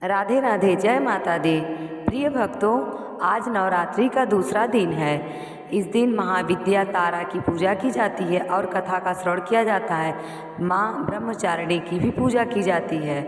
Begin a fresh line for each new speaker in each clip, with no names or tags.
राधे राधे, जय माता दी। प्रिय भक्तों, आज नवरात्रि का दूसरा दिन है। इस दिन महाविद्या तारा की पूजा की जाती है और कथा का श्रवण किया जाता है। माँ ब्रह्मचारिणी की भी पूजा की जाती है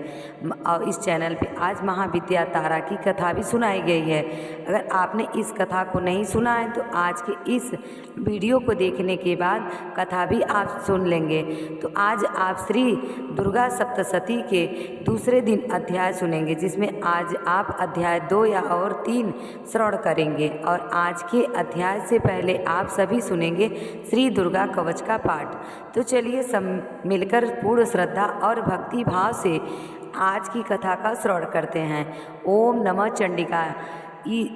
और इस चैनल पे आज महाविद्या तारा की कथा भी सुनाई गई है। अगर आपने इस कथा को नहीं सुना है तो आज के इस वीडियो को देखने के बाद कथा भी आप सुन लेंगे। तो आज आप श्री दुर्गा सप्तशती के दूसरे दिन अध्याय सुनेंगे, जिसमें आज आप अध्याय 2 या और 3 श्रवण करेंगे। और आज के अध्याय से पहले आप सभी सुनेंगे श्री दुर्गा कवच का पाठ। तो चलिए सब मिलकर पूर्ण श्रद्धा और भक्ति भाव से आज की कथा का श्रवण करते हैं। ओम नमः चंडिका।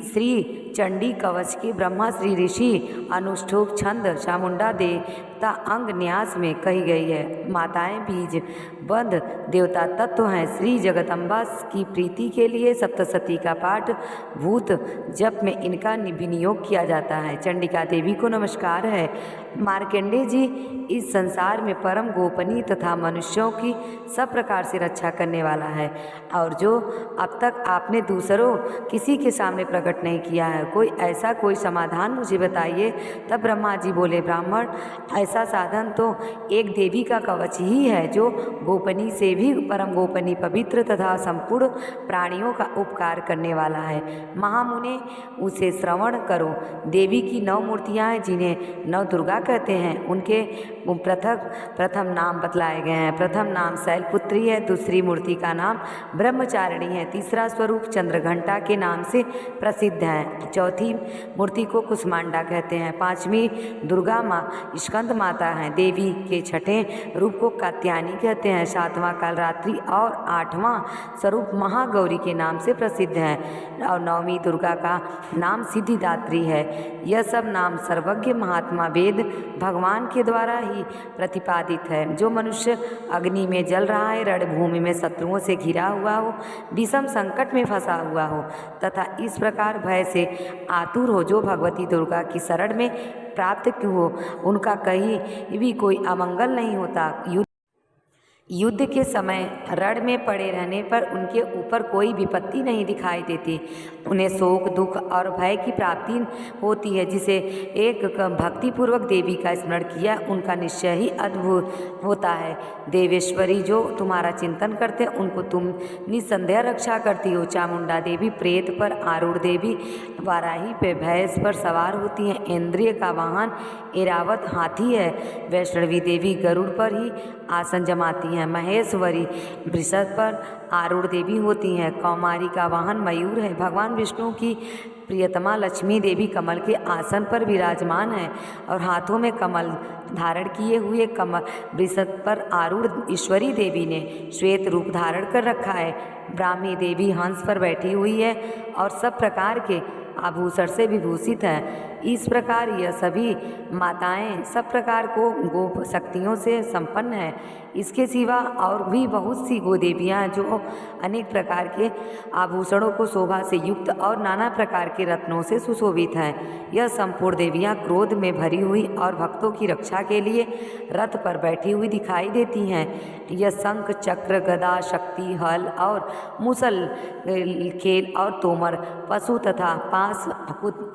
श्री चंडी कवच के ब्रह्मा श्री ऋषि अनुष्ठुप छंद चामुंडा देवता अंग न्यास में कही गई है। माताएं बीज बंध देवता तत्व हैं। श्री जगदम्बा की प्रीति के लिए सप्तशती का पाठ भूत जप में इनका विनियोग किया जाता है। चंडिका देवी को नमस्कार है। मार्कंडेय जी इस संसार में परम गोपनीय तथा मनुष्यों की सब प्रकार से रक्षा करने वाला है, और जो अब तक आपने दूसरों किसी के सामने प्रकट नहीं किया है। कोई समाधान मुझे बताइए। तब ब्रह्मा जी बोले, ब्राह्मण, ऐसा साधन तो एक देवी का कवच ही है, जो गोपनीय से भी परम गोपनीय, पवित्र तथा संपूर्ण प्राणियों का उपकार करने वाला है। महामुने, उसे श्रवण करो। देवी की 9 मूर्तियाँ हैं, जिन्हें 9 दुर्गा कहते हैं। उनके प्रथम नाम बतलाए गए हैं। प्रथम नाम शैलपुत्री है, दूसरी मूर्ति का नाम ब्रह्मचारिणी है, तीसरा स्वरूप चंद्रघंटा के नाम से प्रसिद्ध है, चौथी मूर्ति को कुष्मांडा कहते हैं, 5वीं दुर्गा माँ स्कंद माता हैं, देवी के 6ठे रूप को कात्यायनी कहते हैं, 7वां कालरात्रि और 8वां स्वरूप महागौरी के नाम से प्रसिद्ध है, और 9वीं दुर्गा का नाम सिद्धिदात्री है। यह सब नाम सर्वज्ञ महात्मा वेद भगवान के द्वारा ही प्रतिपादित है। जो मनुष्य अग्नि में जल रहा है, रणभूमि में शत्रुओं से घिरा हुआ हो, विषम संकट में फंसा हुआ हो तथा इस प्रकार भय से आतुर हो, जो भगवती दुर्गा की शरण में प्राप्त हो, उनका कहीं भी कोई अमंगल नहीं होता। युद्ध के समय रण में पड़े रहने पर उनके ऊपर कोई विपत्ति नहीं दिखाई देती। उन्हें शोक, दुख और भय की प्राप्ति होती है। जिसे एक भक्तिपूर्वक देवी का स्मरण किया, उनका निश्चय ही अद्भुत होता है। देवेश्वरी, जो तुम्हारा चिंतन करते हैं, उनको तुम निसंदेह रक्षा करती हो। चामुंडा देवी प्रेत पर आरूढ़ देवी, वाराही पे भैंस पर सवार होती हैं। इंद्रिय का वाहन एरावत हाथी है। वैष्णवी देवी गरुड़ पर ही आसन जमाती हैं। महेश्वरी वृषभ पर आरूढ़ देवी होती हैं। कौमारी का वाहन मयूर है। भगवान विष्णु की प्रियतमा लक्ष्मी देवी कमल के आसन पर विराजमान है और हाथों में कमल धारण किए हुए कमल वृषभ पर आरूढ़ ईश्वरी देवी ने श्वेत रूप धारण कर रखा है। ब्राह्मी देवी हंस पर बैठी हुई है और सब प्रकार के आभूषण से विभूषित है। इस प्रकार यह सभी माताएं सब प्रकार को गो शक्तियों से संपन्न है। इसके सिवा और भी बहुत सी गोदेवियाँ जो अनेक प्रकार के आभूषणों को शोभा से युक्त और नाना प्रकार के रत्नों से सुशोभित हैं। यह संपूर्ण देवियाँ क्रोध में भरी हुई और भक्तों की रक्षा के लिए रथ पर बैठी हुई दिखाई देती हैं। यह शंख, चक्र, गदा, शक्ति, हल और मुसल, खेल और तोमर, पशु तथा पास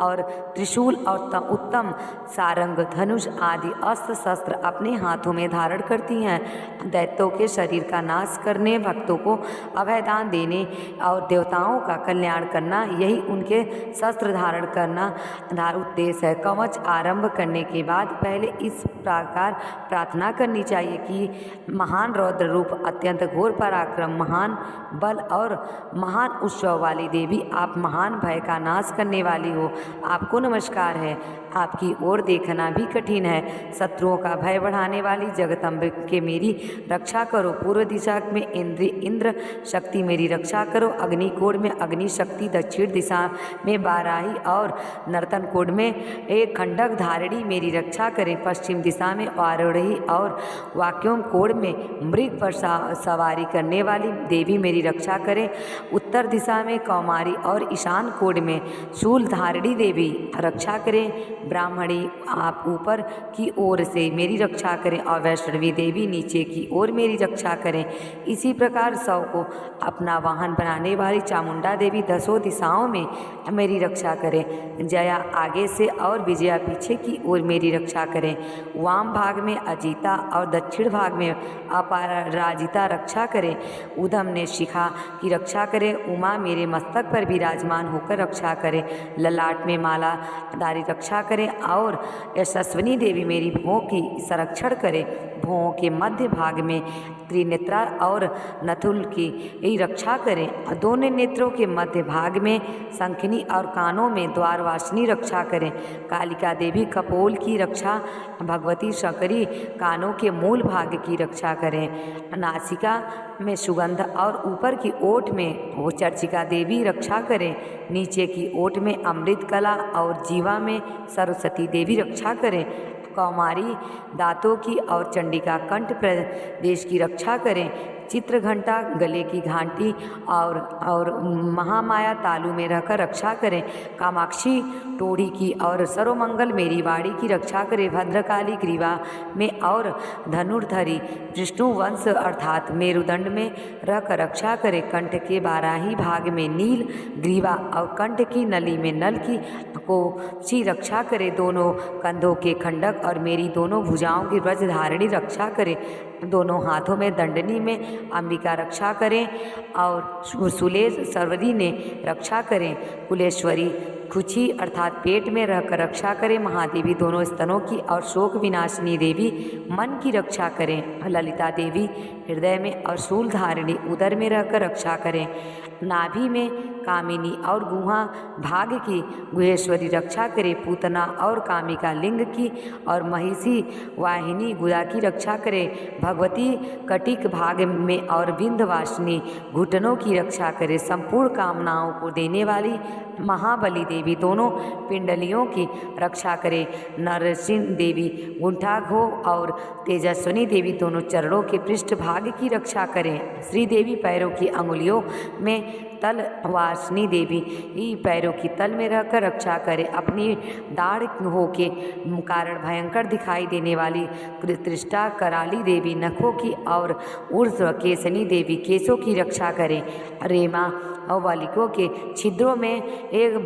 और त्रिशूल और उत्तम सारंग, धनुष आदि अस्त्र शस्त्र अपने हाथों में धारण करती हैं। दैत्यों के शरीर का नाश करने, भक्तों को अभयदान देने और देवताओं का कल्याण करना, यही उनके शस्त्र धारण करना उद्देश्य है। कवच आरंभ करने के बाद पहले इस प्रकार प्रार्थना करनी चाहिए कि महान रौद्र रूप, अत्यंत घोर पराक्रम, महान बल और महान उत्सव वाली देवी, आप महान भय का नाश करने वाली हो। आपको नमस्कार है। आपकी ओर देखना भी कठिन है। शत्रुओं का भय बढ़ाने वाली जगदम्बे के मेरी रक्षा करो। पूर्व दिशा में इंद्र शक्ति मेरी रक्षा करो। अग्निकोण में अग्नि शक्ति, दक्षिण दिशा में बाराही और नर्तन कोण में एक खंडक धारिणी मेरी रक्षा करें। पश्चिम दिशा में आरोही और वाक्यों कोण में मृग पर सवारी करने वाली देवी मेरी रक्षा करें। उत्तर दिशा में कौमारी और ईशान कोण में शूल धारिणी देवी रक्षा रक्षा करें। ब्राह्मणी आप ऊपर की ओर से मेरी रक्षा करें और वैष्णवी देवी नीचे की ओर मेरी रक्षा करें। इसी प्रकार शव को अपना वाहन बनाने वाली चामुंडा देवी दसों दिशाओं में मेरी रक्षा करें। जया आगे से और विजया पीछे की ओर मेरी रक्षा करें। वाम भाग में अजीता और दक्षिण भाग में अपराजिता रक्षा करें। उधम ने शिखा की रक्षा करें। उमा मेरे मस्तक पर विराजमान होकर रक्षा करें। ललाट में माला दारी रक्षा करें और यशस्विनी देवी मेरी भों की संरक्षण करें। भों के मध्य भाग में त्रिनेत्रा और नथुल की रक्षा करें। दोनों नेत्रों के मध्य भाग में शंखिनी और कानों में द्वारवासिनी रक्षा करें। कालिका देवी कपोल की रक्षा, भगवती शकरी कानों के मूल भाग की रक्षा करें। नासिका में सुगंध और ऊपर की ओठ में वो चर्चिका देवी रक्षा करें। नीचे की ओठ में अमृत कला और जीवा में सरस्वती देवी रक्षा करें। कौमारी दांतों की और चंडिका कंठ प्रदेश की रक्षा करें। चित्र घंटा गले की घंटी और महामाया तालु में रहकर रक्षा करें। कामाक्षी टोड़ी की और सर्वमंगल मेरी वाणी की रक्षा करें। भद्रकाली ग्रीवा में और धनुर्धरी विष्णु वंश अर्थात मेरुदंड में रहकर रक्षा करें। कंठ के 12 भाग में नील ग्रीवा और कंठ की नली में नल की को सी रक्षा करे। दोनों कंधों के खंडक और मेरी दोनों भुजाओं की व्रज धारिणी रक्षा करे। दोनों हाथों में दंडनी में अंबिका रक्षा करें और सुलेश सरवरी ने रक्षा करें। कुलेश्वरी खुची अर्थात पेट में रहकर रक्षा करें। महादेवी दोनों स्तनों की और शोक विनाशिनी देवी मन की रक्षा करें। ललिता देवी हृदय में और शूल धारिणी उदर में रहकर रक्षा करें। नाभि में कामिनी और गुहा भाग की गुहेश्वरी रक्षा करे। पूतना और कामिका लिंग की और महिषी वाहिनी गुदा की रक्षा करे। भगवती कटिक भाग में और विंध्यवासिनी घुटनों की रक्षा करे। संपूर्ण कामनाओं को देने वाली महाबली देवी दोनों पिंडलियों की रक्षा करे। नरसिंह देवी गुंठाघो और तेजस्विनी देवी दोनों चरणों के पृष्ठ भाग की रक्षा करें। श्री देवी पैरों की अंगुलियों में तल वासिनी देवी पैरों की तल में रहकर रक्षा करे। अपनी दाढ़ हो के कारण भयंकर दिखाई देने वाली कृत्रिष्टा कराली देवी नखों की और ऊर्ध्व केसनी देवी केसों की रक्षा करे। रेमा और वालिकों के छिद्रों में एक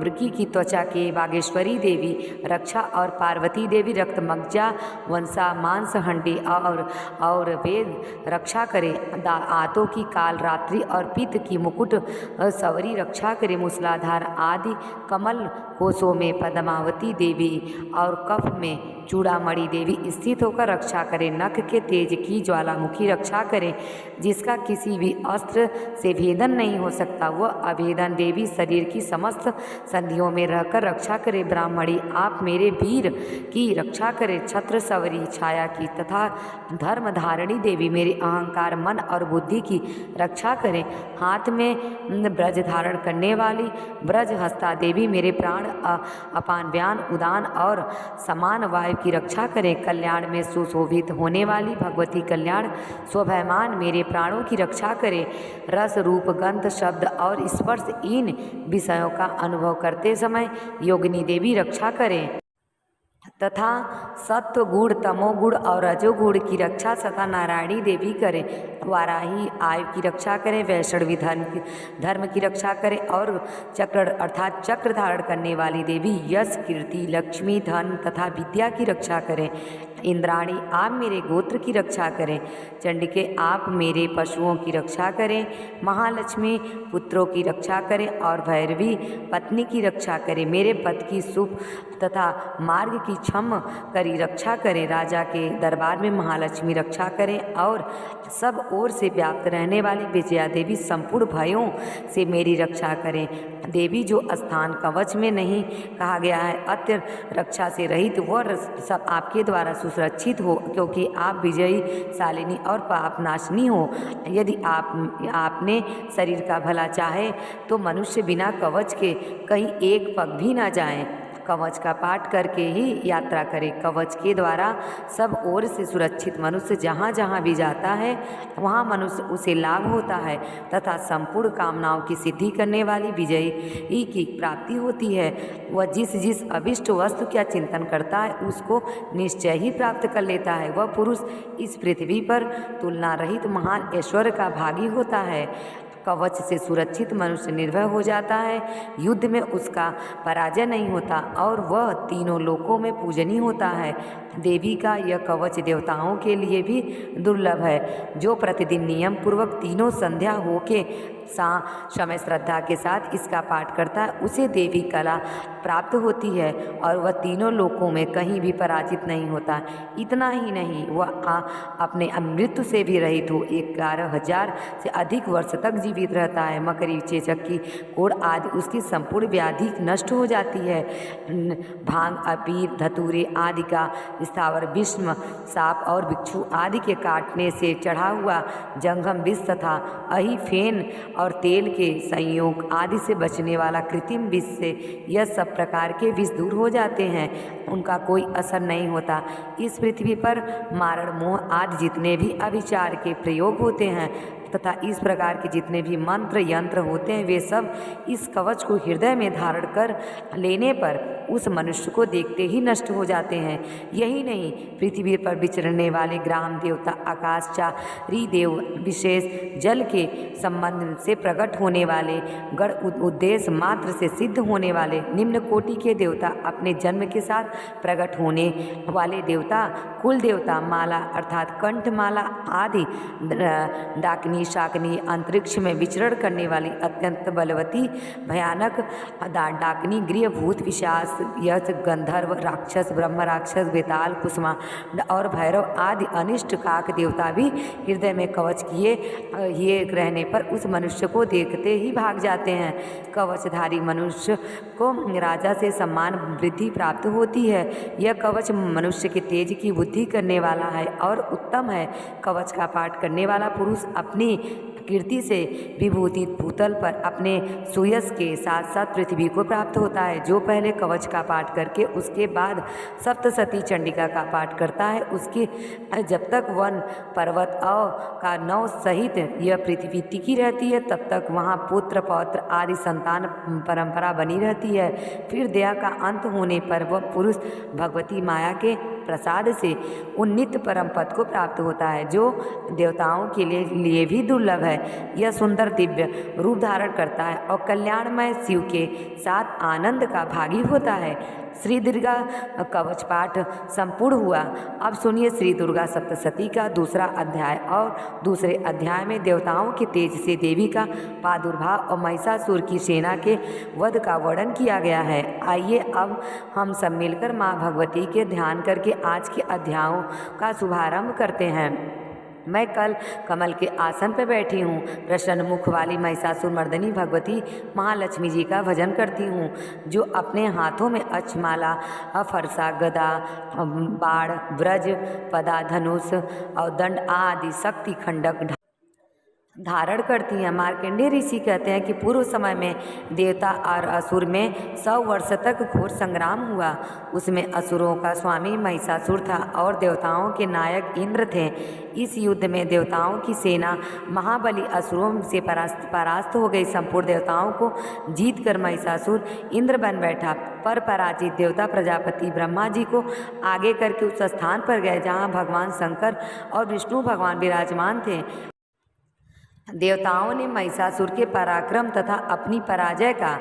मृगी की त्वचा के बागेश्वरी देवी रक्षा और पार्वती देवी रक्तमज्जा वंशा मांस हंडी और वेद रक्षा करे। आतों की काल रात्रि और पित्त की मुकुट सवरी रक्षा करे। मूसलाधार आदि कमल कोशों में पद्मावती देवी और कफ में चूड़ामणि देवी स्थित होकर रक्षा करे। नख के तेज की ज्वालामुखी रक्षा करे। जिसका किसी भी अस्त्र से भेदन नहीं हो सकता वह अभेदन देवी शरीर की समस्त संधियों में रहकर रक्षा करे। ब्राह्मणी आप मेरे वीर की रक्षा करे। छत्र सवरी छाया की तथा धर्म धारिणी देवी मेरे अहंकार मन और बुद्धि की रक्षा करें। हाथ में ब्रज धारण करने वाली ब्रज हस्ता देवी मेरे प्राण अपान व्यान उदान और समान वायु की रक्षा करें। कल्याण में सुशोभित होने वाली भगवती कल्याण स्वभयमान मेरे प्राणों की रक्षा करें। रस रूप गंध शब्द और स्पर्श इन विषयों का अनुभव करते समय योगिनी देवी रक्षा करें तथा सत्व गुण तमोगुण और रजोगुण की रक्षा सदा नारायणी देवी करें। वाराही आयु की रक्षा करें। वैष्णवी धर्म की रक्षा करें और चक्र अर्थात चक्र धारण करने वाली देवी यश कीर्ति लक्ष्मी धन तथा विद्या की रक्षा करें। इंद्राणी आप मेरे गोत्र की रक्षा करें। चंडिके आप मेरे पशुओं की रक्षा करें। महालक्ष्मी पुत्रों की रक्षा करें और भैरवी पत्नी की रक्षा करें। मेरे पद की सुख तथा मार्ग की क्षम करी रक्षा करें। राजा के दरबार में महालक्ष्मी रक्षा करें और सब ओर से व्याप्त रहने वाली विजया देवी संपूर्ण भयों से मेरी रक्षा करें। देवी जो स्थान कवच में नहीं कहा गया है अत्य रक्षा से रहित वह सब आपके द्वारा सुरक्षित हो, क्योंकि आप विजयी शालिनी और पापनाशिनी हो। यदि आपने शरीर का भला चाहे तो मनुष्य बिना कवच के कहीं एक पग भी ना जाए। कवच का पाठ करके ही यात्रा करें। कवच के द्वारा सब ओर से सुरक्षित मनुष्य जहाँ जहाँ भी जाता है वहाँ मनुष्य उसे लाभ होता है तथा संपूर्ण कामनाओं की सिद्धि करने वाली विजयी की प्राप्ति होती है। वह जिस जिस अभिष्ट वस्तु का चिंतन करता है उसको निश्चय ही प्राप्त कर लेता है। वह पुरुष इस पृथ्वी पर तुलना रहित महान ऐश्वर्य का भागी होता है। कवच से सुरक्षित मनुष्य निर्भय हो जाता है, युद्ध में उसका पराजय नहीं होता और वह तीनों लोकों में पूजनीय होता है। देवी का यह कवच देवताओं के लिए भी दुर्लभ है। जो प्रतिदिन नियम पूर्वक तीनों संध्या होके समय श्रद्धा के साथ इसका पाठ करता है उसे देवी कला प्राप्त होती है और वह तीनों लोकों में कहीं भी पराजित नहीं होता। इतना ही नहीं, वह अपने मृत्यु से भी रहित हो 11,000 से अधिक वर्ष तक जीवित रहता है। मकरी, चेचक की कोढ़ आदि उसकी संपूर्ण व्याधि नष्ट हो जाती है। भांग, अबीर, धतूरे आदि का स्थावर विषम सांप और बिच्छू आदि के काटने से चढ़ा हुआ जंगम विष तथा अहि, फेन और तेल के संयोग आदि से बचने वाला कृत्रिम विष से यह सब प्रकार के विष दूर हो जाते हैं, उनका कोई असर नहीं होता। इस पृथ्वी पर मारण, मोह आदि जितने भी अभिचार के प्रयोग होते हैं तथा इस प्रकार के जितने भी मंत्र यंत्र होते हैं वे सब इस कवच को हृदय में धारण कर लेने पर उस मनुष्य को देखते ही नष्ट हो जाते हैं। यही नहीं, पृथ्वी पर विचरने वाले ग्राम देवता, आकाशचारी देव, विशेष जल के संबंध से प्रकट होने वाले, गढ़ उद्देश्य मात्र से सिद्ध होने वाले निम्न कोटि के देवता, अपने जन्म के साथ प्रकट होने वाले देवता, कुल देवता, माला अर्थात कंठमाला आदि, डाकनी, शाकनी, अंतरिक्ष में विचरण करने वाली अत्यंत बलवती भयानक डाकनी, गृह भूत, पिशाच, यक्ष, गंधर्व, राक्षस, ब्रह्म राक्षस, बेताल, कुसुमा और भैरव आदि अनिष्ट काक देवता भी हृदय में कवच किए ये रहने पर उस मनुष्य को देखते ही भाग जाते हैं। कवचधारी मनुष्य को राजा से सम्मान वृद्धि प्राप्त होती है। यह कवच मनुष्य के तेज की बुद्धि करने वाला है और उत्तम है। कवच का पाठ करने वाला पुरुष अपनी कीर्ति से विभूति भूतल पर अपने सुयश के साथ साथ पृथ्वी को प्राप्त होता है। जो पहले कवच का पाठ करके उसके बाद सप्तशती चंडिका का पाठ करता है उसकी जब तक वन पर्वत और का नौ सहित यह पृथ्वी टिकी रहती है तब तक वहाँ पुत्र पौत्र आदि संतान परंपरा बनी रहती है। फिर दया का अंत होने पर वह पुरुष भगवती माया के प्रसाद से उन्नीत परम पद को प्राप्त होता है जो देवताओं के लिए भी दुर्लभ है। यह सुंदर दिव्य रूप धारण करता है और कल्याणमय शिव के साथ आनंद का भागी होता है। श्री दुर्गा कवच पाठ संपूर्ण हुआ। अब सुनिए श्री दुर्गा सप्तशती का दूसरा अध्याय। और दूसरे अध्याय में देवताओं के तेज से देवी का प्रादुर्भाव और महिषासुर की सेना के वध का वर्णन किया गया है। आइए अब हम सब मिलकर माँ भगवती के ध्यान करके आज के अध्यायों का शुभारंभ करते हैं। मैं कल कमल के आसन पर बैठी हूँ। प्रसन्न मुख वाली महिषासुर मर्दनी भगवती महालक्ष्मी जी का भजन करती हूँ जो अपने हाथों में अक्षमाला, फरसा, गदा, बाण, ब्रज, पदा, धनुष और दंड आदि शक्ति खंडक धारण करती हैं। मार्कंडेय ऋषि कहते हैं कि पूर्व समय में देवता और असुर में 100 वर्ष तक घोर संग्राम हुआ। उसमें असुरों का स्वामी महिषासुर था और देवताओं के नायक इंद्र थे। इस युद्ध में देवताओं की सेना महाबली असुरों से परास्त हो गई। संपूर्ण देवताओं को जीत कर महिषासुर इंद्र बन बैठा, पर पराजित देवता प्रजापति ब्रह्मा जी को आगे करके उस स्थान पर गए जहाँ भगवान शंकर और विष्णु भगवान विराजमान थे। देवताओं ने महिषासुर के पराक्रम तथा अपनी पराजय का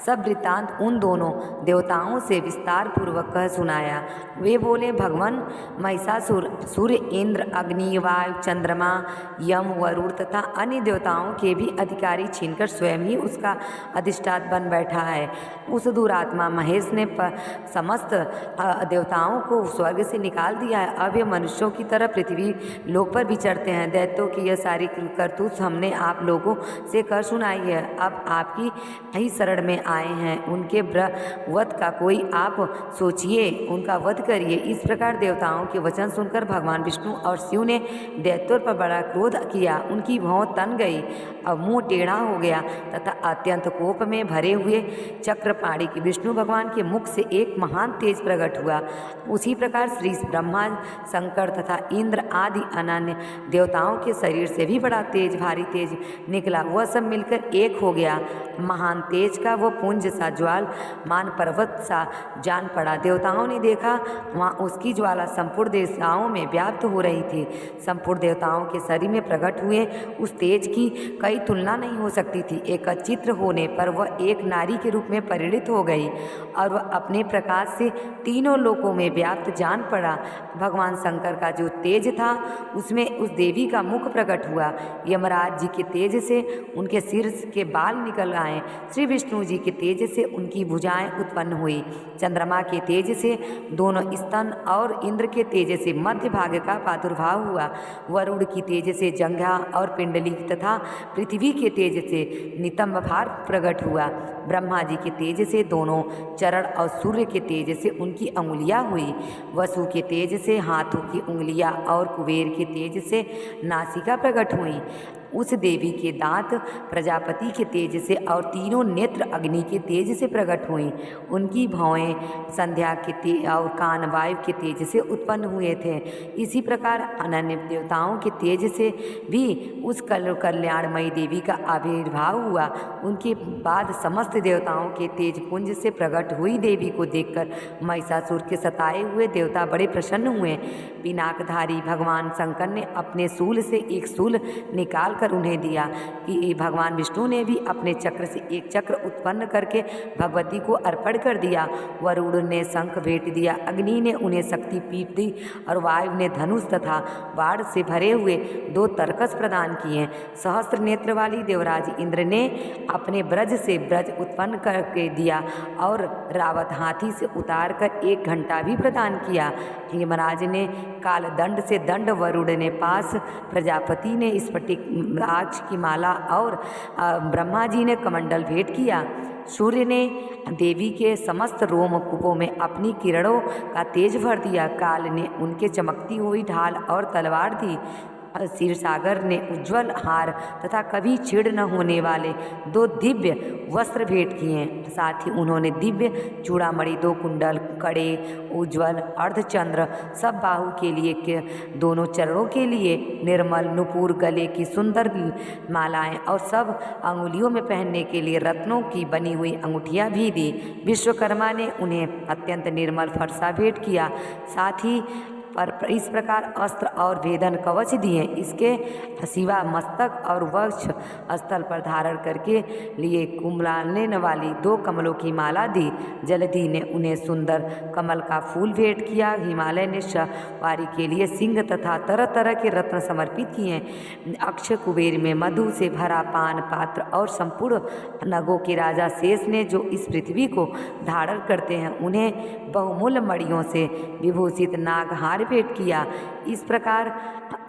सब वृत्तांत उन दोनों देवताओं से विस्तार पूर्वक कह सुनाया। वे बोले, भगवान महिषासुर सूर्य, इंद्र, अग्नि, वायु, चंद्रमा, यम, वरुण तथा अन्य देवताओं के भी अधिकारी छीनकर स्वयं ही उसका अधिष्ठाता बन बैठा है। उस दुरात्मा महेश ने समस्त देवताओं को स्वर्ग से निकाल दिया है। अब ये मनुष्यों की तरह पृथ्वी लोक पर विचरते हैं। दैत्यों की यह सारी करतूत हम हमने आप लोगों से कर सुनाई है। अब आपकी ही शरण में आए हैं, उनके वध का कोई आप सोचिए, उनका वध करिए। इस प्रकार देवताओं के वचन सुनकर भगवान विष्णु और शिव ने दैत्यों पर बड़ा क्रोध किया। उनकी भौं तन गई, अब मुंह टेढ़ा हो गया तथा अत्यंत कोप में भरे हुए चक्रपाणी की विष्णु भगवान के मुख से एक महान तेज प्रकट हुआ। उसी प्रकार श्री ब्रह्मा, शंकर तथा इंद्र आदि अन्य देवताओं के शरीर से भी बड़ा तेज, भारी तेज निकला। वह सब मिलकर एक हो गया। महान तेज का वह पुंज सा ज्वाल मान पर्वत सा जान पड़ा। देवताओं ने देखा, वहाँ उसकी ज्वाला संपूर्ण दिशाओं में व्याप्त हो रही थी। संपूर्ण देवताओं के शरीर में प्रकट हुए उस तेज की कई तुलना नहीं हो सकती थी। एक चित्र होने पर वह एक नारी के रूप में परिणित हो गई और वह अपने प्रकाश से तीनों लोकों में व्याप्त जान पड़ा। भगवान शंकर का जो तेज था उसमें उस देवी का मुख प्रकट हुआ। यमराज जी के तेज से उनके सिर के बाल निकल आए। श्री विष्णु जी के तेज से उनकी भुजाएं उत्पन्न हुई। चंद्रमा के तेज से दोनों स्तन और इंद्र के तेज से मध्य भाग का प्रादुर्भाव हुआ। वरुण की तेज से जंघा और पिंडली तथा पृथ्वी के तेज से नितंब भार प्रकट हुआ। ब्रह्मा जी के तेज से दोनों चरण और सूर्य के तेज से उनकी अंगुलियां हुई। वसु के तेज से हाथों की उंगलियां और कुबेर के तेज से नासिका प्रकट हुई। उस देवी के दांत प्रजापति के तेज से और तीनों नेत्र अग्नि के तेज से प्रकट हुई। उनकी भौएं संध्या के तेज और कान वायु के तेज से उत्पन्न हुए थे। इसी प्रकार अनन्य देवताओं के तेज से भी उस कल्याणमयी देवी का आविर्भाव हुआ। उनके बाद समस्त देवताओं के तेज पुंज से प्रकट हुई देवी को देखकर महिषासुर के सताए हुए देवता बड़े प्रसन्न हुए। पिनाकधारी भगवान शंकर ने अपने शूल से एक शूल निकाल कर उन्हें दिया कि भगवान विष्णु ने भी अपने चक्र से एक चक्र उत्पन्न करके भगवती को अर्पण कर दिया। वरुण ने शंख भेंट दिया, अग्नि ने उन्हें शक्ति पीठ दी और वायु ने धनुष तथा बाण से भरे हुए 2 तरकस प्रदान किए। सहस्त्र नेत्र वाली देवराज इंद्र ने अपने ब्रज से ब्रज उत्पन्न करके दिया और रावत हाथी से उतार कर 1 घंटा भी प्रदान किया। यमराज ने काल दंड से दंड, वरुण ने पास, प्रजापति ने स्फटिक राज की माला और ब्रह्मा जी ने कमंडल भेंट किया। सूर्य ने देवी के समस्त रोमकूपों में अपनी किरणों का तेज भर दिया। काल ने उनके चमकती हुई ढाल और तलवार दी। क्षीर सागर ने उज्ज्वल हार तथा कभी छीड़ न होने वाले 2 दिव्य वस्त्र भेंट किए। साथ ही उन्होंने दिव्य चूड़ामणि, 2 कुंडल, कड़े, उज्ज्वल अर्धचंद्र, सब बाहु के लिए के दोनों चरणों के लिए निर्मल नुपुर, गले की सुंदर मालाएं और सब अंगुलियों में पहनने के लिए रत्नों की बनी हुई अंगूठियां भी दी। विश्वकर्मा ने उन्हें अत्यंत निर्मल फरसा भेंट किया। साथ ही पर इस प्रकार अस्त्र और भेदन कवच दिए। इसके सिवा मस्तक और वक्ष स्थल पर धारण करके लिए कुंभलाने वाली 2 कमलों की माला दी। जलधि ने उन्हें सुंदर कमल का फूल भेंट किया। हिमालय ने सवारी के लिए सिंह तथा तरह तरह के रत्न समर्पित किए। अक्ष कुबेर में मधु से भरा पान पात्र और संपूर्ण नगों के राजा शेष ने जो इस पृथ्वी को धारण करते हैं उन्हें बहुमूल्य मणियों से विभूषित नागहार भेंट किया। इस प्रकार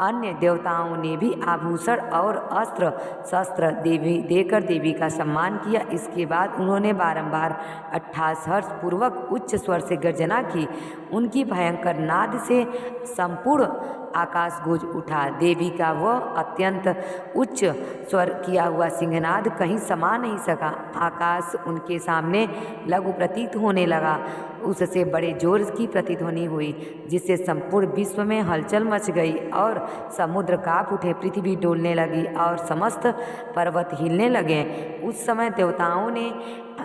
अन्य देवताओं ने भी आभूषण और अस्त्र शस्त्र देवी देकर देवी का सम्मान किया। इसके बाद उन्होंने बारंबार अट्ठास पूर्वक उच्च स्वर से गर्जना की। उनकी भयंकर नाद से संपूर्ण आकाश गूंज उठा। देवी का वह अत्यंत उच्च स्वर किया हुआ सिंहनाद कहीं समा नहीं सका। आकाश उनके सामने लघु प्रतीत होने लगा। उससे बड़े जोर की प्रतिध्वनि हुई जिससे संपूर्ण विश्व में हलचल मच गई और समुद्र कांप उठे, पृथ्वी डोलने लगी और समस्त पर्वत हिलने लगे। उस समय देवताओं ने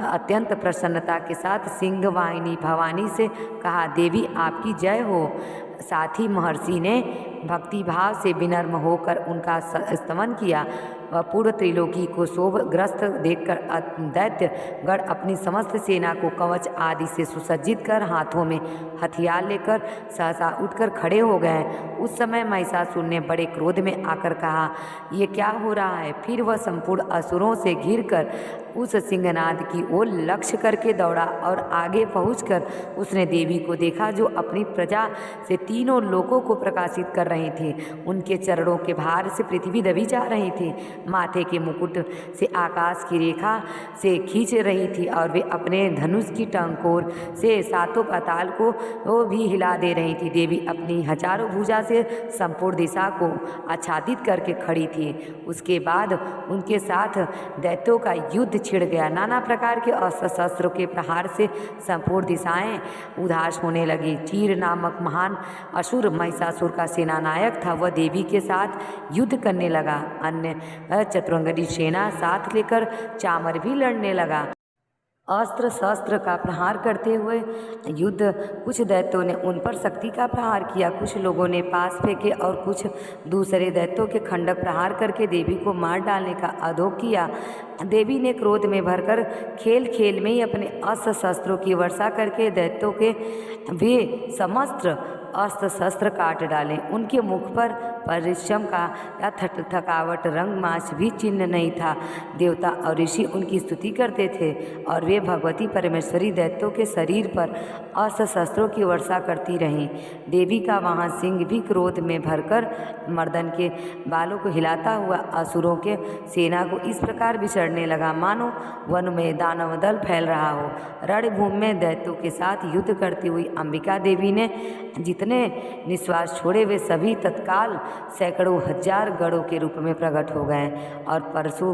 अत्यंत प्रसन्नता के साथ सिंह वाहिनी भवानी से कहा, देवी आपकी जय हो। साथ ही महर्षि ने भक्ति भाव से विनम्र होकर उनका स्तमन किया। वह पूर्ण त्रिलोकी को शोभग्रस्त देखकर दैत्य गण अपनी समस्त सेना को कवच आदि से सुसज्जित कर हाथों में हथियार लेकर सहसा उठकर खड़े हो गए। उस समय महिषासुर ने बड़े क्रोध में आकर कहा, ये क्या हो रहा है? फिर वह संपूर्ण असुरों से घिरकर उस सिंहनाद की ओर लक्ष्य करके दौड़ा और आगे पहुंचकर उसने देवी को देखा जो अपनी प्रजा से तीनों लोकों को प्रकाशित कर रही थी। उनके चरणों के भार से पृथ्वी दबी जा रही थी, माथे के मुकुट से आकाश की रेखा से खींच रही थी और वे अपने धनुष की टंकोर से सातों पाताल को वो भी हिला दे रही थी। देवी अपनी हजारों भुजा से संपूर्ण दिशा को आच्छादित करके खड़ी थी। उसके बाद उनके साथ दैत्यों का युद्ध छिड़ गया। नाना प्रकार के अस्त्र शस्त्रों के प्रहार से संपूर्ण दिशाएं उदास होने लगी। चीर नामक महान असुर महिषासुर का सेनानायक था, वह देवी के साथ युद्ध करने लगा। अन्य चतुरंगनी सेना साथ लेकर चामर भी लड़ने लगा। अस्त्र शस्त्र का प्रहार करते हुए युद्ध, कुछ दैत्यों ने उन पर शक्ति का प्रहार किया, कुछ लोगों ने पास फेंके और कुछ दूसरे दैत्यों के खंडक प्रहार करके देवी को मार डालने का आदोप किया। देवी ने क्रोध में भरकर खेल खेल में ही अपने अस्त्र शस्त्रों की वर्षा करके दैत्यों के वे समस्त अस्त्र शस्त्र काट डाले। उनके मुख पर परिश्रम का या थकावट रंगमाश भी चिन्ह नहीं था। देवता और ऋषि उनकी स्तुति करते थे और वे भगवती परमेश्वरी दैत्यों के शरीर पर अस्त्र शस्त्रों की वर्षा करती रहीं। देवी का वहाँ सिंह भी क्रोध में भरकर मर्दन के बालों को हिलाता हुआ असुरों के सेना को इस प्रकार बिछड़ने लगा मानो वन में दानव दल फैल रहा हो। रणभूमि में दैत्यों के साथ युद्ध करती हुई अंबिका देवी ने जितने निश्वास छोड़े वे सभी तत्काल सैकड़ों हजार गढ़ों के रूप में प्रकट हो गए और परशु,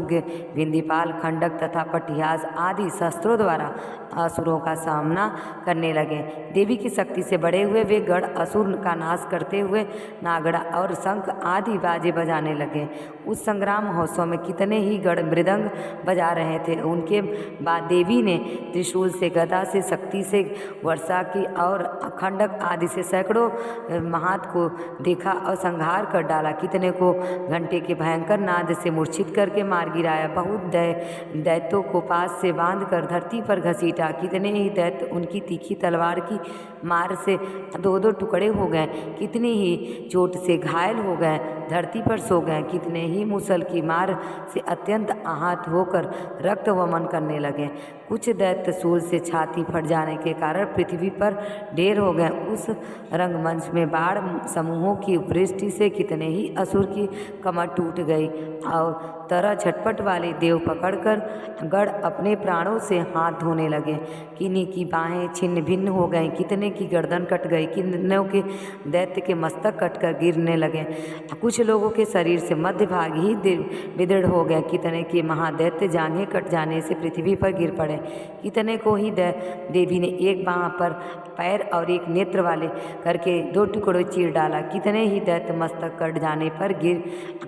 विंध्यपाल, खंडक तथा पटियास आदि शस्त्रों द्वारा असुरों का सामना करने लगे। देवी की शक्ति से बढ़े हुए वे गढ़ असुर का नाश करते हुए नागड़ा और शंख आदि बाजे बजाने लगे। उस संग्राम महोत्सव में कितने ही गढ़ मृदंग बजा रहे थे। उनके बाद देवी ने त्रिशूल से, गदा से, शक्ति से वर्षा की और खंडक आदि से सैकड़ों महात को देखा और संहार कर डाला। कितने को घंटे के भयंकर नाद से मूर्छित करके मार गिराया। बहुत दैत्यों को पास से बांधकर धरती पर घसीटा। कितने ही दैत्य उनकी तीखी तलवार की मार से दो दो टुकड़े हो गए। कितने ही चोट से घायल हो गए, धरती पर सो गए। कितने ही मुसल की मार से अत्यंत आहत होकर रक्त वमन करने लगे। कुछ दैत्य शूल से छाती फट जाने के कारण पृथ्वी पर ढेर हो गए। उस रंगमंच में बाढ़ समूहों की वृष्टि से कितने ही असुर की कमर टूट गई और तरह झटपट वाले देव पकड़कर गढ़ अपने प्राणों से हाथ धोने लगे। किन्हीं की बाहें छिन्न भिन्न हो गईं, कितने की गर्दन कट गई, कितनों के दैत्य के मस्तक कटकर गिरने लगे। कुछ लोगों के शरीर से मध्य भाग ही विदृढ़ हो गए। कितने के महादैत्य जांघें कट जाने से पृथ्वी पर गिर पड़े। कितने को ही देवी ने एक बाँह पर पैर और एक नेत्र वाले करके दो टुकड़ों चीर डाला। कितने ही दैत्य मस्तक कट जाने पर गिर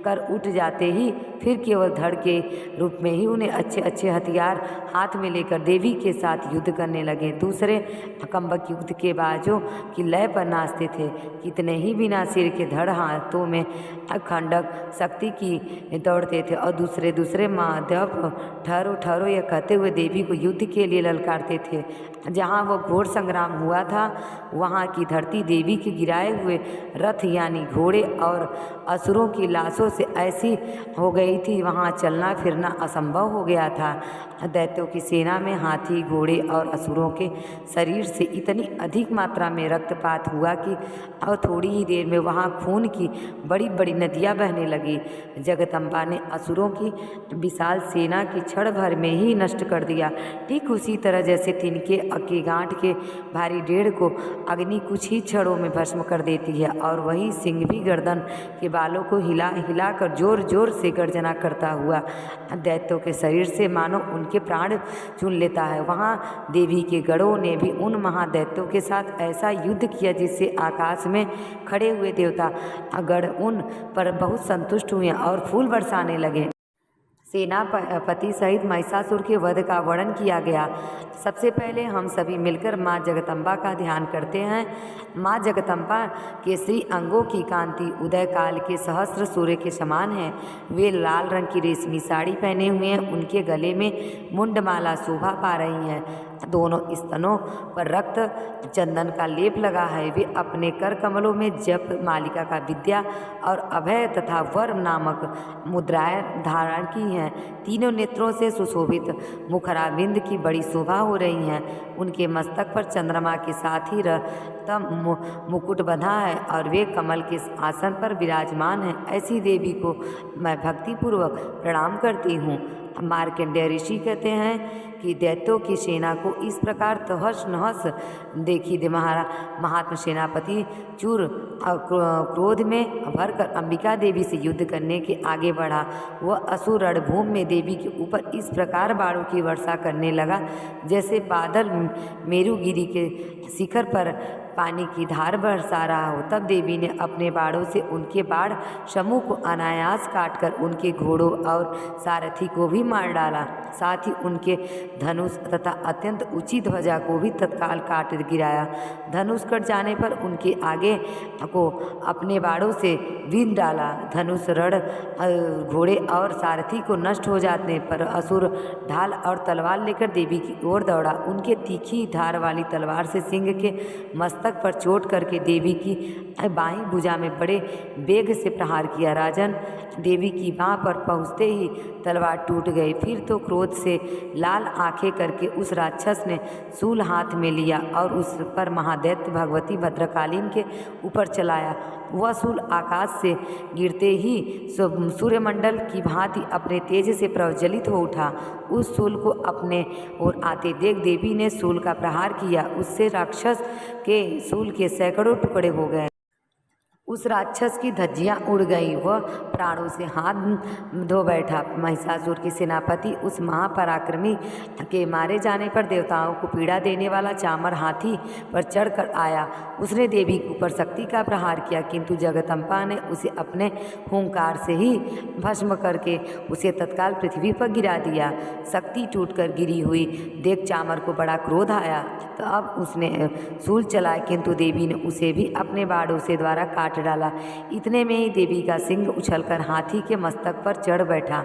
कर उठ जाते ही फिर केवल धड़ के रूप में ही उन्हें अच्छे अच्छे हथियार हाथ में लेकर देवी के साथ युद्ध करने लगे। दूसरे कंबक युद्ध के बाजों की लय पर नाचते थे। कितने ही बिना सिर के धड़ हाथों में खंडक शक्ति की दौड़ते थे और दूसरे माधव ठहरो ठहरो यह कहते हुए देवी को युद्ध के लिए ललकारते थे। जहाँ वह घोर संग्राम हुआ था वहाँ की धरती देवी के गिराए हुए रथ यानी घोड़े और असुरों की लाशों से ऐसी हो गई थी, वहाँ चलना फिरना असंभव हो गया था। दैत्यों की सेना में हाथी, घोड़े और असुरों के शरीर से इतनी अधिक मात्रा में रक्तपात हुआ कि और थोड़ी ही देर में वहाँ खून की बड़ी बड़ी नदियाँ बहने लगी। जगदम्बा ने असुरों की विशाल सेना की क्षण भर में ही नष्ट कर दिया। ठीक उसी तरह जैसे तिनके के गांठ के भारी ढेर को अग्नि कुछ ही क्षणों में भस्म कर देती है और वही सिंह भी गर्दन के बालों को हिला हिलाकर जोर जोर से गर्जना करता हुआ दैत्यों के शरीर से मानो उनके प्राण चुन लेता है। वहाँ देवी के गढ़ों ने भी उन महादैत्यों के साथ ऐसा युद्ध किया जिससे आकाश में खड़े हुए देवता गढ़ उन पर बहुत संतुष्ट हुए और फूल बरसाने लगे। सेनापति सहित महिषासुर के वध का वर्णन किया गया। सबसे पहले हम सभी मिलकर माँ जगदम्बा का ध्यान करते हैं। माँ जगदम्बा के श्री अंगों की कांति उदय काल के सहस्त्र सूर्य के समान है। वे लाल रंग की रेशमी साड़ी पहने हुए हैं। उनके गले में मुंडमाला शोभा पा रही है। दोनों स्तनों पर रक्त चंदन का लेप लगा है। वे अपने कर कमलों में जप मालिका का विद्या और अभय तथा वर नामक मुद्राएं धारण की हैं। तीनों नेत्रों से सुशोभित मुखराबिंद की बड़ी शोभा हो रही है। उनके मस्तक पर चंद्रमा के साथ ही रत्न मुकुट बंधा है और वे कमल के आसन पर विराजमान हैं। ऐसी देवी को मैं भक्तिपूर्वक प्रणाम करती हूँ। मार्कंडेय ऋषि कहते हैं कि दैत्यों की सेना को इस प्रकार तहस नहस देखी महात्मा सेनापति चूर क्रोध में भरकर अंबिका देवी से युद्ध करने के आगे बढ़ा। वह असुर रणभूमि में देवी के ऊपर इस प्रकार बाणों की वर्षा करने लगा जैसे बादल मेरुगिरी के शिखर पर पानी की धार बरसा रहा हो। तब देवी ने अपने बाणों से उनके बाण समूह को अनायास काटकर उनके घोड़ों और सारथी को भी मार डाला। साथ ही उनके धनुष तथा अत्यंत ऊंची ध्वजा को भी तत्काल काट गिराया। धनुष कट जाने पर उनके आगे को अपने बाणों से बींध डाला। धनुष रण घोड़े और सारथी को नष्ट हो जाने पर असुर ढाल और तलवार लेकर देवी की ओर दौड़ा। उनके तीखी धार वाली तलवार से सिंह के मस्तक पर चोट करके देवी की बाईं भुजा में बड़े वेग से प्रहार किया। राजन, देवी की बाह पर पहुँचते ही तलवार टूट गई। फिर तो क्रोध से लाल आंखें करके उस राक्षस ने शूल हाथ में लिया और उस पर महादैत्य भगवती भद्रकालीन के ऊपर चलाया। वह शूल आकाश से गिरते ही सूर्यमंडल की भांति अपने तेज से प्रज्वलित हो उठा। उस शूल को अपने ओर आते देख देवी ने शूल का प्रहार किया। उससे राक्षस के शूल के सैकड़ों टुकड़े हो गए। उस राक्षस की धज्जियां उड़ गई। वह प्राणों से हाथ धो बैठा। महिषासुर के सेनापति उस महापराक्रमी के मारे जाने पर देवताओं को पीड़ा देने वाला चामर हाथी पर चढ़कर आया। उसने देवी के ऊपर शक्ति का प्रहार किया, किंतु जगदम्बा ने उसे अपने हुंकार से ही भस्म करके उसे तत्काल पृथ्वी पर गिरा दिया। शक्ति टूटकर गिरी हुई देख चामर को बड़ा क्रोध आया। तो अब उसने शूल चलाया, किंतु देवी ने उसे भी अपने बाणों से द्वारा काट डाला। इतने में ही देवी का सिंह उछलकर हाथी के मस्तक पर चढ़ बैठा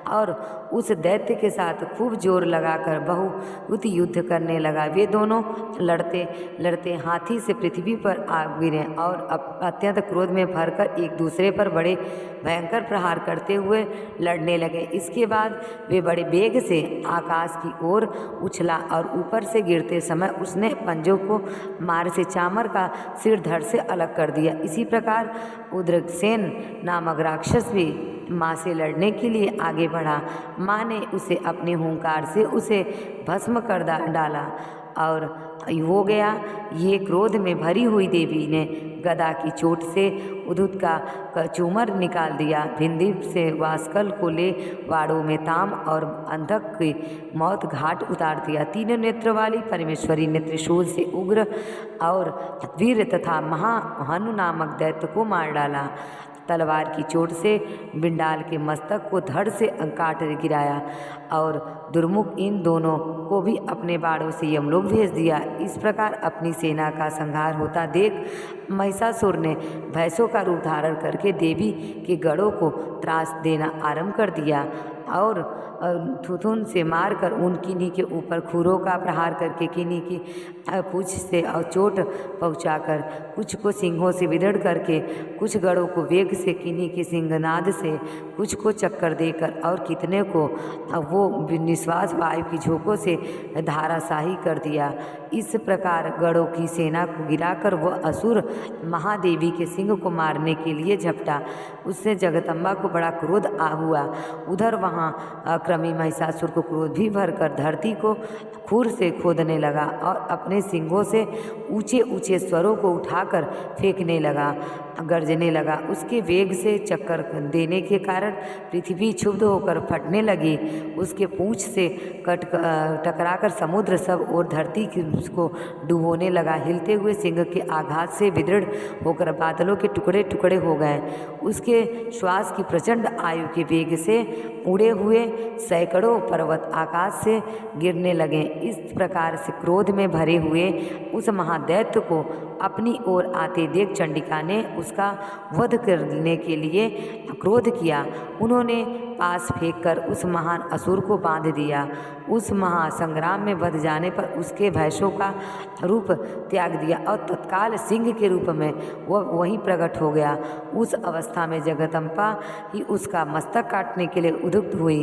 और उस दैत्य के साथ खूब जोर लगाकर बहुत युद्ध करने लगा। वे दोनों लड़ते लड़ते हाथी से पृथ्वी पर आ गिरे और अत्यंत क्रोध में भरकर एक दूसरे पर बड़े भयंकर प्रहार करते हुए लड़ने लगे। इसके बाद वे बड़े वेग से आकाश की ओर उछला और ऊपर से गिरते समय उसने पंजों को मार से चामर का सिर धड़ से अलग कर दिया। इसी प्रकार उद्रसेन नामक राक्षस भी माँ से लड़ने के लिए आगे बढ़ा। माँ ने उसे अपने हुंकार से उसे भस्म कर डाला और हो गया। ये क्रोध में भरी हुई देवी ने गदा की चोट से उद्धत का चूमर निकाल दिया। भिंदी से वास्कल को ले वाड़ों में ताम और अंधक की मौत घाट उतार दिया। तीनों नेत्र वाली परमेश्वरी ने त्रिशूल से उग्र और वीर तथा महाहनु नामक दैत्य को मार डाला। तलवार की चोट से बिंडाल के मस्तक को धड़ से काट गिराया और दुर्मुख इन दोनों को भी अपने बाणों से यमलोक भेज दिया। इस प्रकार अपनी सेना का संहार होता देख महिषासुर ने भैंसों का रूप धारण करके देवी के गढ़ों को त्रास देना आरंभ कर दिया और थुथुन से मारकर उन किन्हीं के ऊपर खुरों का प्रहार करके किन्हीं की पूंछ से चोट पहुंचाकर कुछ को सिंहों से विदड़ करके कुछ गढ़ों को वेग से किन्हीं के सिंहनाद से कुछ को चक्कर देकर और कितने को वो निश्वास वायु की झोंकों से धाराशाही कर दिया। इस प्रकार गढ़ों की सेना को गिराकर वह असुर महादेवी के सिंह को मारने के लिए झपटा। उससे जगदम्बा को बड़ा क्रोध हुआ। उधर वहाँ क्रमी महिषासुर को क्रोध भी भरकर धरती को खूर से खोदने लगा और अपने सिंगों से ऊंचे ऊंचे स्वरों को उठाकर फेंकने लगा, गरजने लगा। उसके वेग से चक्कर देने के कारण पृथ्वी क्षुब्ध होकर फटने लगी। उसके पूंछ से टकराकर समुद्र सब और धरती उसको डुबोने लगा। हिलते हुए सिंह के आघात से विदृढ़ होकर बादलों के टुकड़े टुकड़े हो गए। उसके श्वास की प्रचंड आयु के वेग से उड़े हुए सैकड़ों पर्वत आकाश से गिरने लगे। इस प्रकार से क्रोध में भरे हुए उस महादैत्य को अपनी ओर आते देख चंडिका ने उसका वध करने के लिए क्रोध किया। उन्होंने पास फेंककर उस महान असुर को बांध दिया। उस महासंग्राम में बध जाने पर उसके भैंसों का रूप त्याग दिया और तत्काल सिंह के रूप में वह वहीं प्रकट हो गया। उस अवस्था में जगदम्बा ही उसका मस्तक काटने के लिए उद्युक्त हुई।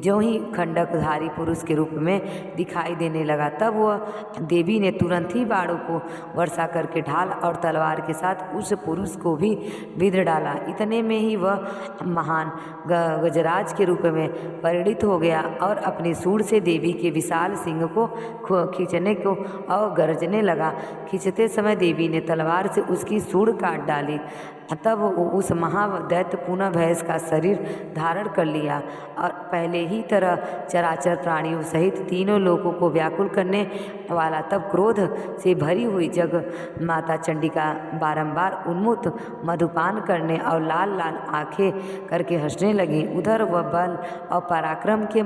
जो ही खंडकधारी पुरुष के रूप में दिखाई देने लगा, तब वह देवी ने तुरंत ही बाणों को वर्षा करके ढाल और तलवार के साथ उस पुरुष को भी विंध डाला। इतने में ही वह महान गजराज के रूप में परिणित हो गया और अपनी सूंड से देवी के विशाल सिंह को खींचने को और गरजने लगा। खींचते समय देवी ने तलवार से उसकी सूंड काट डाली। तब उस महादैत्य पुनः भैंस का शरीर धारण कर लिया और पहले ही तरह चराचर प्राणियों सहित तीनों लोगों को व्याकुल करने वाला, तब क्रोध से भरी हुई जग माता चंडिका बारंबार उन्मुक्त मधुपान करने और लाल लाल आंखें करके हंसने लगी। उधर वह बल और पराक्रम के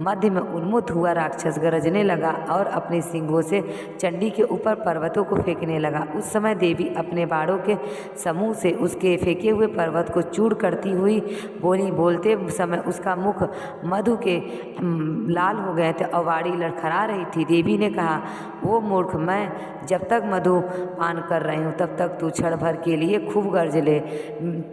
मध्य में उन्मुक्त हुआ राक्षस गरजने लगा और अपने सिंगों से चंडी के ऊपर पर्वतों को फेंकने लगा। उस समय देवी अपने बाणों के समूह से उसके फेंके हुए पर्वत को चूर करती हुई बोली। बोलते समय उसका मुख मधु के लाल हो गए थे और वाणी लड़खड़ा रही थी। देवी ने कहा, वो मूर्ख, मैं जब तक मधु पान कर रही हूँ तब तक तू क्षण भर के लिए खूब गर्ज ले।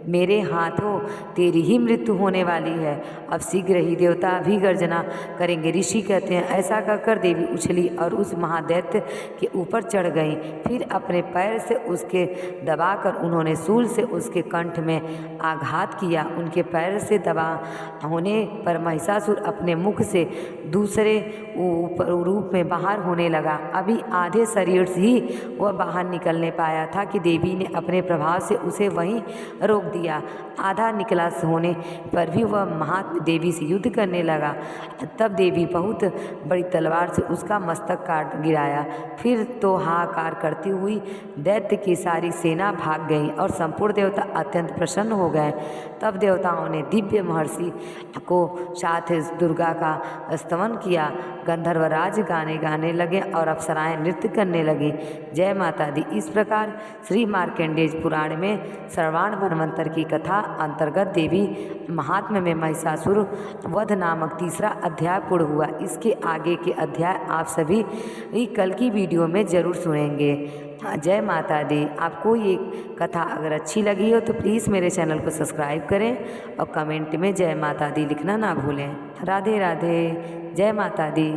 मेरे हाथों तेरी ही मृत्यु होने वाली है। अब शीघ्र ही देवता भी गर्जना करेंगे। ऋषि कहते हैं, ऐसा कहकर देवी उछली और उस महादैत्य के ऊपर चढ़ गई। फिर अपने पैर से उसके दबाकर उन्होंने शूल से उसके कंठ में आघात किया। उनके पैर से दबा होने पर महिषासुर अपने मुख से दूसरे रूप में बाहर होने लगा। अभी आधे शरीर से ही वह बाहर निकलने पाया था कि देवी ने अपने प्रभाव से उसे वहीं रोक दिया। आधा निकला होने पर भी वह महात्मा देवी से युद्ध करने लगा। तब देवी बहुत बड़ी तलवार से उसका मस्तक काट गिराया। फिर तो हाहाकार करती हुई दैत्य की सारी सेना भाग गई और संपूर्ण देवता अत्यंत प्रसन्न हो गए। तब देवताओं ने दिव्य महर्षि को साथ दुर्गा का स्तवन किया। गंधर्वराज गाने गाने लगे और अप्सराएं नृत्य करने लगी। जय माता दी। इस प्रकार श्री मार्कंडेय पुराण में श्रवण मनवंतर की कथा अंतर्गत देवी महात्म्य में महिषासुर वध नामक तीसरा अध्याय पूर्ण हुआ। इसके आगे के अध्याय आप सभी कल की वीडियो में जरूर सुनेंगे। जय माता दी। आपको ये कथा अगर अच्छी लगी हो तो प्लीज़ मेरे चैनल को सब्सक्राइब करें और कमेंट में जय माता दी लिखना ना भूलें। राधे राधे। जय माता दी।